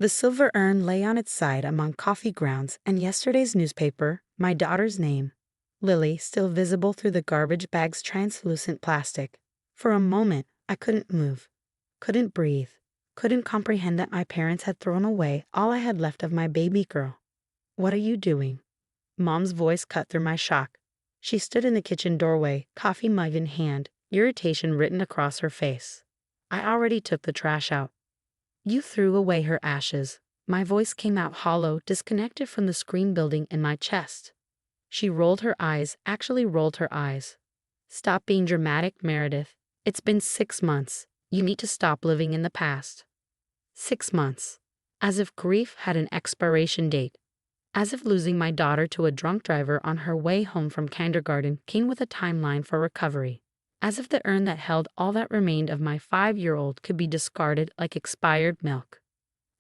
The silver urn lay on its side among coffee grounds and yesterday's newspaper, my daughter's name, Lily, still visible through the garbage bag's translucent plastic. For a moment, I couldn't move, couldn't breathe, couldn't comprehend that my parents had thrown away all I had left of my baby girl. "What are you doing?" Mom's voice cut through my shock. She stood in the kitchen doorway, coffee mug in hand, irritation written across her face. "I already took the trash out." "You threw away her ashes." My voice came out hollow, disconnected from the scream building in my chest. She rolled her eyes, actually rolled her eyes. "Stop being dramatic, Meredith. It's been 6 months. You need to stop living in the past." 6 months. As if grief had an expiration date. As if losing my daughter to a drunk driver on her way home from kindergarten came with a timeline for recovery. As if the urn that held all that remained of my 5-year-old could be discarded like expired milk.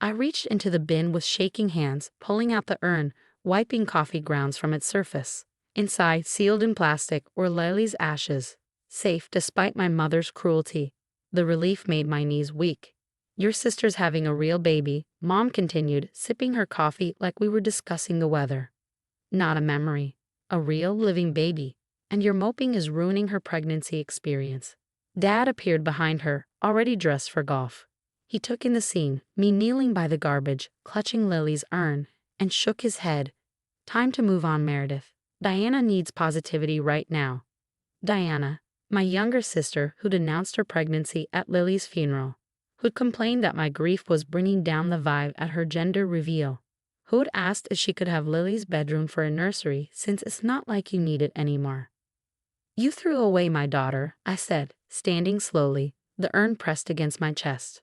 I reached into the bin with shaking hands, pulling out the urn, wiping coffee grounds from its surface. Inside, sealed in plastic, were Lily's ashes, safe despite my mother's cruelty. The relief made my knees weak. "Your sister's having a real baby," Mom continued, sipping her coffee like we were discussing the weather. "Not a memory. A real, living baby. And your moping is ruining her pregnancy experience." Dad appeared behind her, already dressed for golf. He took in the scene, me kneeling by the garbage, clutching Lily's urn, and shook his head. "Time to move on, Meredith. Diana needs positivity right now." Diana, my younger sister who'd announced her pregnancy at Lily's funeral, who'd complained that my grief was bringing down the vibe at her gender reveal, who'd asked if she could have Lily's bedroom for a nursery since it's not like you need it anymore. "You threw away my daughter," I said, standing slowly, the urn pressed against my chest.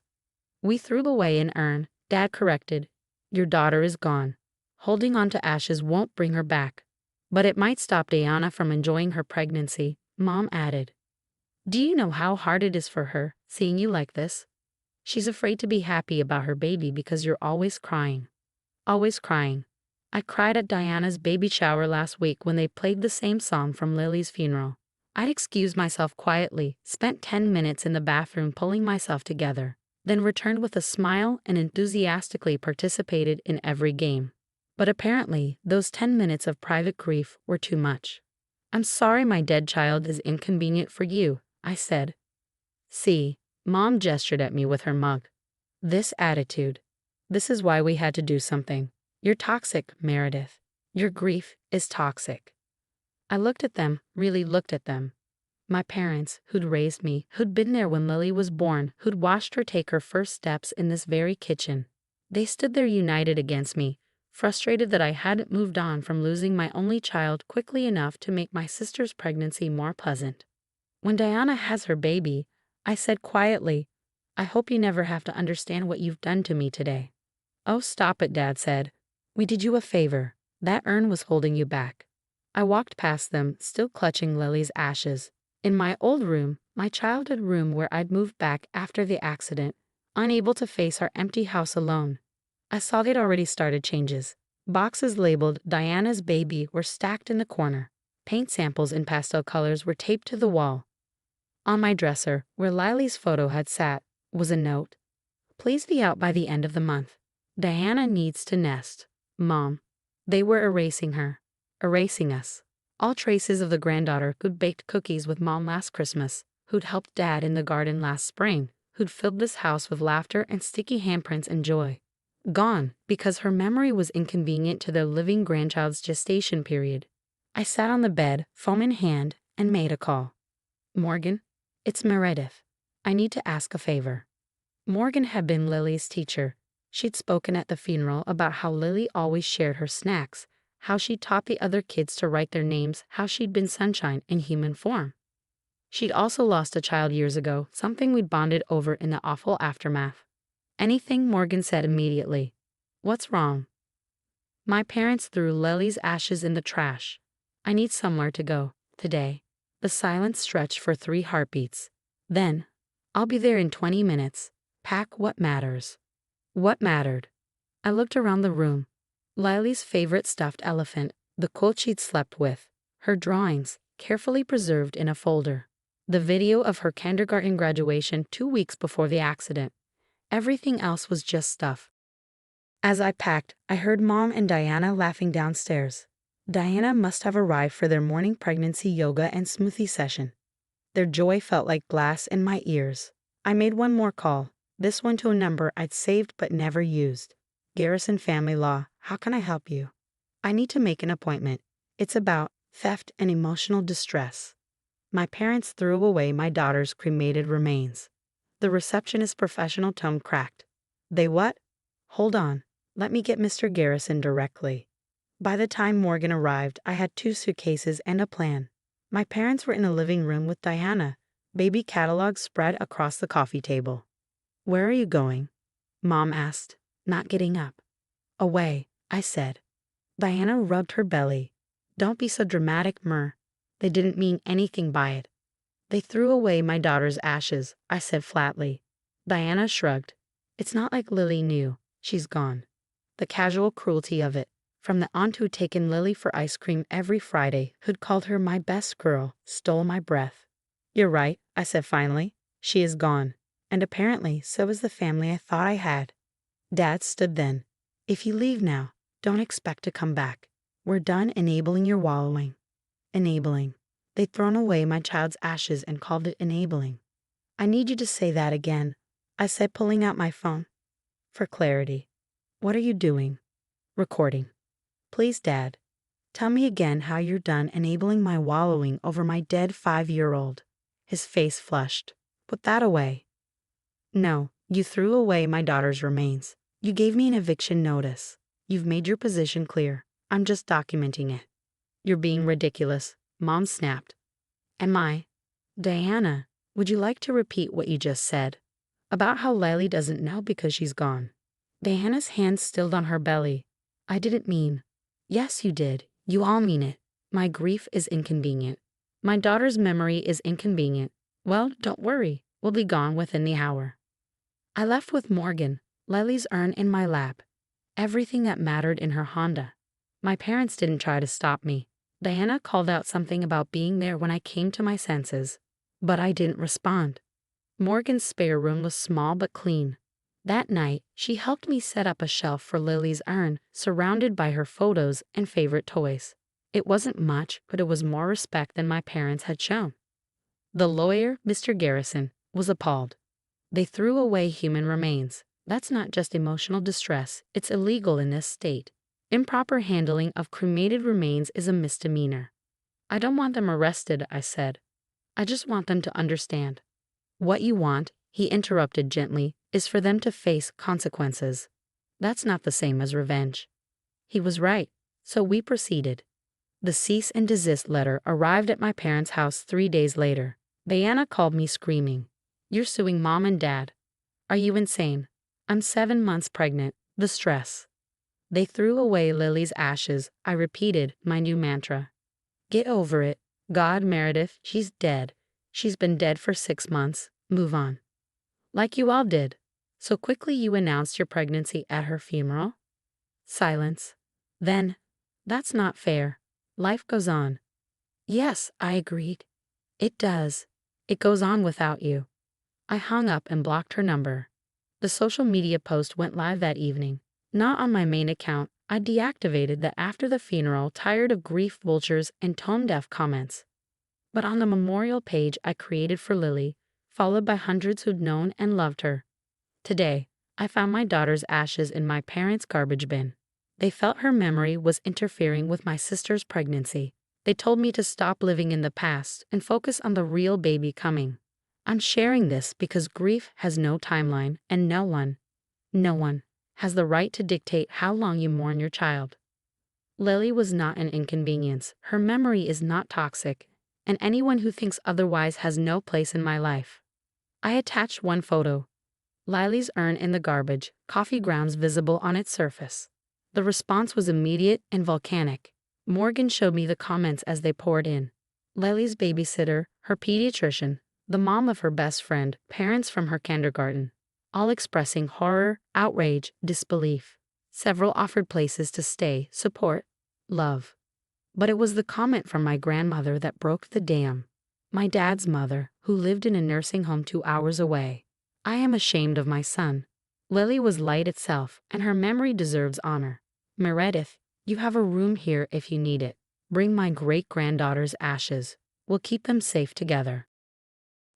"We threw away an urn," Dad corrected. "Your daughter is gone. Holding on to ashes won't bring her back. But it might stop Diana from enjoying her pregnancy," Mom added. "Do you know how hard it is for her, seeing you like this? She's afraid to be happy about her baby because you're always crying." Always crying. I cried at Diana's baby shower last week when they played the same song from Lily's funeral. I'd excused myself quietly, spent 10 minutes in the bathroom pulling myself together, then returned with a smile and enthusiastically participated in every game. But apparently, those 10 minutes of private grief were too much. "I'm sorry my dead child is inconvenient for you," I said. "See," Mom gestured at me with her mug. "This attitude. This is why we had to do something. You're toxic, Meredith. Your grief is toxic." I looked at them, really looked at them. My parents, who'd raised me, who'd been there when Lily was born, who'd watched her take her first steps in this very kitchen. They stood there united against me, frustrated that I hadn't moved on from losing my only child quickly enough to make my sister's pregnancy more pleasant. "When Diana has her baby," I said quietly, "I hope you never have to understand what you've done to me today." "Oh, stop it," Dad said. "We did you a favor. That urn was holding you back." I walked past them, still clutching Lily's ashes. In my old room, my childhood room where I'd moved back after the accident, unable to face our empty house alone, I saw they'd already started changes. Boxes labeled Diana's baby were stacked in the corner. Paint samples in pastel colors were taped to the wall. On my dresser, where Lily's photo had sat, was a note. "Please be out by the end of the month. Diana needs to nest. Mom." They were erasing her. Erasing us. All traces of the granddaughter who'd baked cookies with Mom last Christmas, who'd helped Dad in the garden last spring, who'd filled this house with laughter and sticky handprints and joy. Gone, because her memory was inconvenient to their living grandchild's gestation period. I sat on the bed, phone in hand, and made a call. "Morgan, it's Meredith. I need to ask a favor." Morgan had been Lily's teacher. She'd spoken at the funeral about how Lily always shared her snacks, how she'd taught the other kids to write their names, how she'd been sunshine in human form. She'd also lost a child years ago, something we'd bonded over in the awful aftermath. "Anything?" Morgan said immediately. "What's wrong?" "My parents threw Lily's ashes in the trash. I need somewhere to go, today." The silence stretched for 3 heartbeats. Then, "I'll be there in 20 minutes. Pack what matters." What mattered? I looked around the room. Lily's favorite stuffed elephant, the quilt she'd slept with, her drawings, carefully preserved in a folder, the video of her kindergarten graduation 2 weeks before the accident. Everything else was just stuff. As I packed, I heard Mom and Diana laughing downstairs. Diana must have arrived for their morning pregnancy yoga and smoothie session. Their joy felt like glass in my ears. I made one more call, this one to a number I'd saved but never used. Garrison Family Law, how can I help you? I need to make an appointment. It's about theft and emotional distress. My parents threw away my daughter's cremated remains. The receptionist's professional tone cracked. They what? Hold on. Let me get Mr. Garrison directly. By the time Morgan arrived, I had 2 suitcases and a plan. My parents were in the living room with Diana, baby catalogs spread across the coffee table. Where are you going? Mom asked, not getting up. Away, I said. Diana rubbed her belly. Don't be so dramatic, Mur. They didn't mean anything by it. They threw away my daughter's ashes, I said flatly. Diana shrugged. It's not like Lily knew. She's gone. The casual cruelty of it. From the aunt who'd taken Lily for ice cream every Friday, who'd called her my best girl, stole my breath. You're right, I said finally. She is gone. And apparently so is the family I thought I had. Dad stood then. If you leave now, don't expect to come back. We're done enabling your wallowing. Enabling. They'd thrown away my child's ashes and called it enabling. I need you to say that again, I said, pulling out my phone. For clarity. What are you doing? Recording. Please, Dad. Tell me again how you're done enabling my wallowing over my dead 5-year-old. His face flushed. Put that away. No, you threw away my daughter's remains. You gave me an eviction notice. You've made your position clear. I'm just documenting it. You're being ridiculous, Mom snapped. Am I? Diana, would you like to repeat what you just said? About how Lily doesn't know because she's gone. Diana's hand stilled on her belly. I didn't mean. Yes, you did. You all mean it. My grief is inconvenient. My daughter's memory is inconvenient. Well, don't worry. We'll be gone within the hour. I left with Morgan, Lily's urn in my lap. Everything that mattered in her Honda. My parents didn't try to stop me. Diana called out something about being there when I came to my senses. But I didn't respond. Morgan's spare room was small but clean. That night, she helped me set up a shelf for Lily's urn, surrounded by her photos and favorite toys. It wasn't much, but it was more respect than my parents had shown. The lawyer, Mr. Garrison, was appalled. They threw away human remains. That's not just emotional distress, it's illegal in this state. Improper handling of cremated remains is a misdemeanor. I don't want them arrested, I said. I just want them to understand. What you want, he interrupted gently, is for them to face consequences. That's not the same as revenge. He was right, so we proceeded. The cease and desist letter arrived at my parents' house 3 days later. Diana called me screaming. You're suing Mom and Dad. Are you insane? I'm 7 months pregnant. The stress. They threw away Lily's ashes, I repeated, my new mantra. Get over it. God, Meredith, she's dead. She's been dead for 6 months. Move on. Like you all did. So quickly you announced your pregnancy at her funeral? Silence. Then, that's not fair. Life goes on. Yes, I agreed. It does. It goes on without you. I hung up and blocked her number. The social media post went live that evening. Not on my main account. I deactivated that after the funeral, tired of grief vultures and tone-deaf comments. But on the memorial page I created for Lily, followed by hundreds who'd known and loved her. Today, I found my daughter's ashes in my parents' garbage bin. They felt her memory was interfering with my sister's pregnancy. They told me to stop living in the past and focus on the real baby coming. I'm sharing this because grief has no timeline and no one has the right to dictate how long you mourn your child. Lily was not an inconvenience. Her memory is not toxic, and anyone who thinks otherwise has no place in my life. I attached one photo. Lily's urn in the garbage, coffee grounds visible on its surface. The response was immediate and volcanic. Morgan showed me the comments as they poured in. Lily's babysitter, her pediatrician, the mom of her best friend, parents from her kindergarten, all expressing horror, outrage, disbelief. Several offered places to stay, support, love. But it was the comment from my grandmother that broke the dam. My dad's mother, who lived in a nursing home 2 hours away. I am ashamed of my son. Lily was light itself, and her memory deserves honor. Meredith, you have a room here if you need it. Bring my great-granddaughter's ashes. We'll keep them safe together.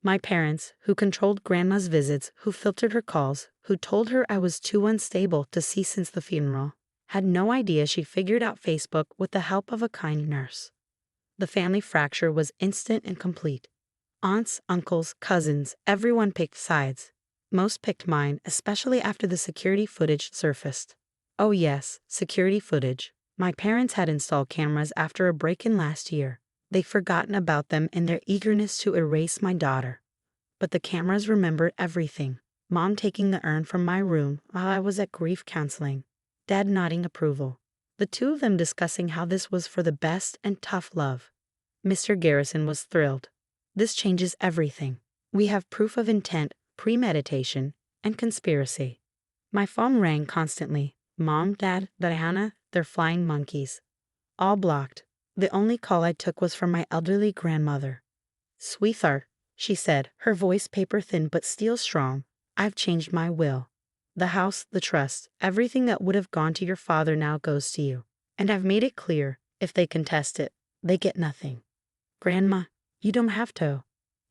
My parents, who controlled Grandma's visits, who filtered her calls, who told her I was too unstable to see since the funeral, had no idea she figured out Facebook with the help of a kind nurse. The family fracture was instant and complete. Aunts, uncles, cousins, everyone picked sides. Most picked mine, especially after the security footage surfaced. Oh yes, security footage. My parents had installed cameras after a break-in last year. They'd forgotten about them in their eagerness to erase my daughter. But the cameras remembered everything. Mom taking the urn from my room while I was at grief counseling. Dad nodding approval. The two of them discussing how this was for the best and tough love. Mr. Garrison was thrilled. This changes everything. We have proof of intent, premeditation, and conspiracy. My phone rang constantly. Mom, Dad, Diana, they're flying monkeys. All blocked. The only call I took was from my elderly grandmother. "Sweetheart," she said, her voice paper-thin but steel strong, "I've changed my will. The house, the trust, everything that would have gone to your father now goes to you. And I've made it clear, if they contest it, they get nothing." "Grandma, you don't have to."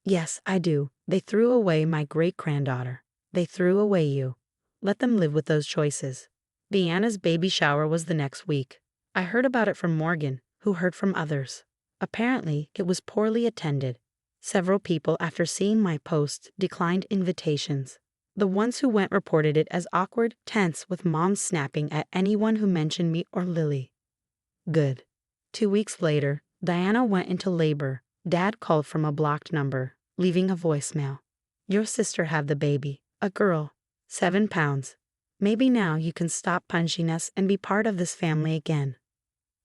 "Yes, I do. They threw away my great-granddaughter. They threw away you. Let them live with those choices." Deanna's baby shower was the next week. I heard about it from Morgan, who heard from others. Apparently, it was poorly attended. Several people, after seeing my post, declined invitations. The ones who went reported it as awkward, tense, with moms snapping at anyone who mentioned me or Lily. Good. 2 weeks later, Diana went into labor. Dad called from a blocked number, leaving a voicemail. "Your sister had the baby, a girl, 7 pounds. Maybe now you can stop punching us and be part of this family again."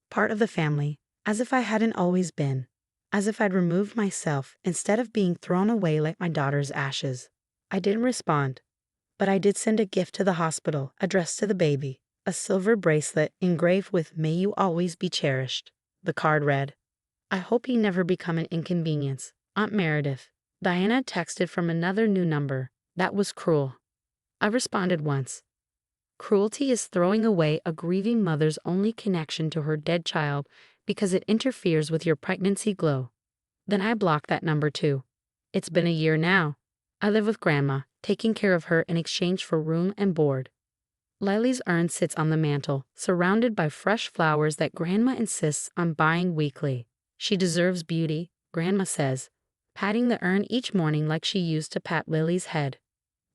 Part of the family, as if I hadn't always been. As if I'd removed myself instead of being thrown away like my daughter's ashes. I didn't respond, but I did send a gift to the hospital addressed to the baby, a silver bracelet engraved with "May you always be cherished." The card read, "I hope you never become an inconvenience. Aunt Meredith." Diana texted from another new number. "That was cruel." I responded once. Cruelty is throwing away a grieving mother's only connection to her dead child because it interferes with your pregnancy glow. Then I blocked that number too. It's been a year now. I live with Grandma, taking care of her in exchange for room and board. Lily's urn sits on the mantel, surrounded by fresh flowers that Grandma insists on buying weekly. She deserves beauty, Grandma says, patting the urn each morning like she used to pat Lily's head.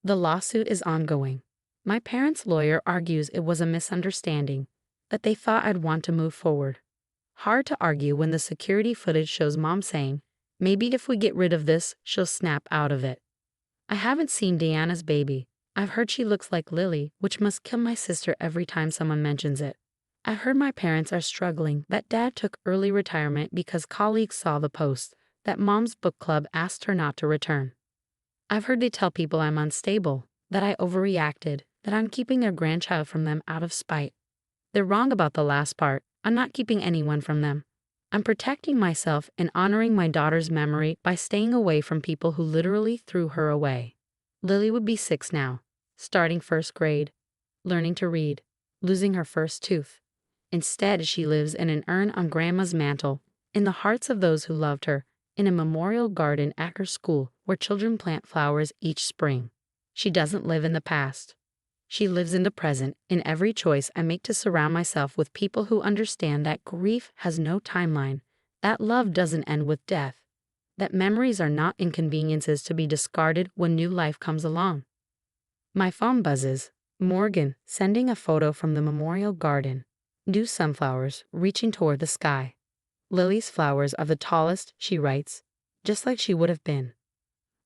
The lawsuit is ongoing. My parents' lawyer argues it was a misunderstanding, that they thought I'd want to move forward. Hard to argue when the security footage shows Mom saying, "Maybe if we get rid of this, she'll snap out of it." I haven't seen Deanna's baby. I've heard she looks like Lily, which must kill my sister every time someone mentions it. I've heard my parents are struggling, that Dad took early retirement because colleagues saw the post, that Mom's book club asked her not to return. I've heard they tell people I'm unstable, that I overreacted, that I'm keeping their grandchild from them out of spite. They're wrong about the last part. I'm not keeping anyone from them. I'm protecting myself and honoring my daughter's memory by staying away from people who literally threw her away. Lily would be 6 now, starting 1st grade, learning to read, losing her first tooth. Instead, she lives in an urn on Grandma's mantel, in the hearts of those who loved her, in a memorial garden at her school where children plant flowers each spring. She doesn't live in the past. She lives in the present, in every choice I make to surround myself with people who understand that grief has no timeline, that love doesn't end with death, that memories are not inconveniences to be discarded when new life comes along. My phone buzzes. Morgan, sending a photo from the memorial garden. New sunflowers, reaching toward the sky. Lily's flowers are the tallest, she writes, just like she would have been.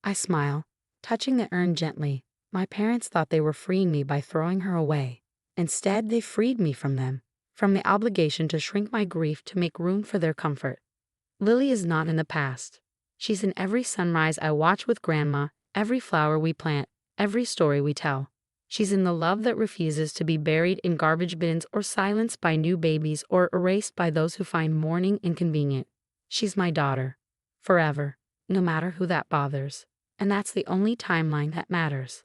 I smile, touching the urn gently. My parents thought they were freeing me by throwing her away. Instead, they freed me from them, from the obligation to shrink my grief to make room for their comfort. Lily is not in the past. She's in every sunrise I watch with Grandma, every flower we plant, every story we tell. She's in the love that refuses to be buried in garbage bins or silenced by new babies or erased by those who find mourning inconvenient. She's my daughter. Forever, no matter who that bothers. And that's the only timeline that matters.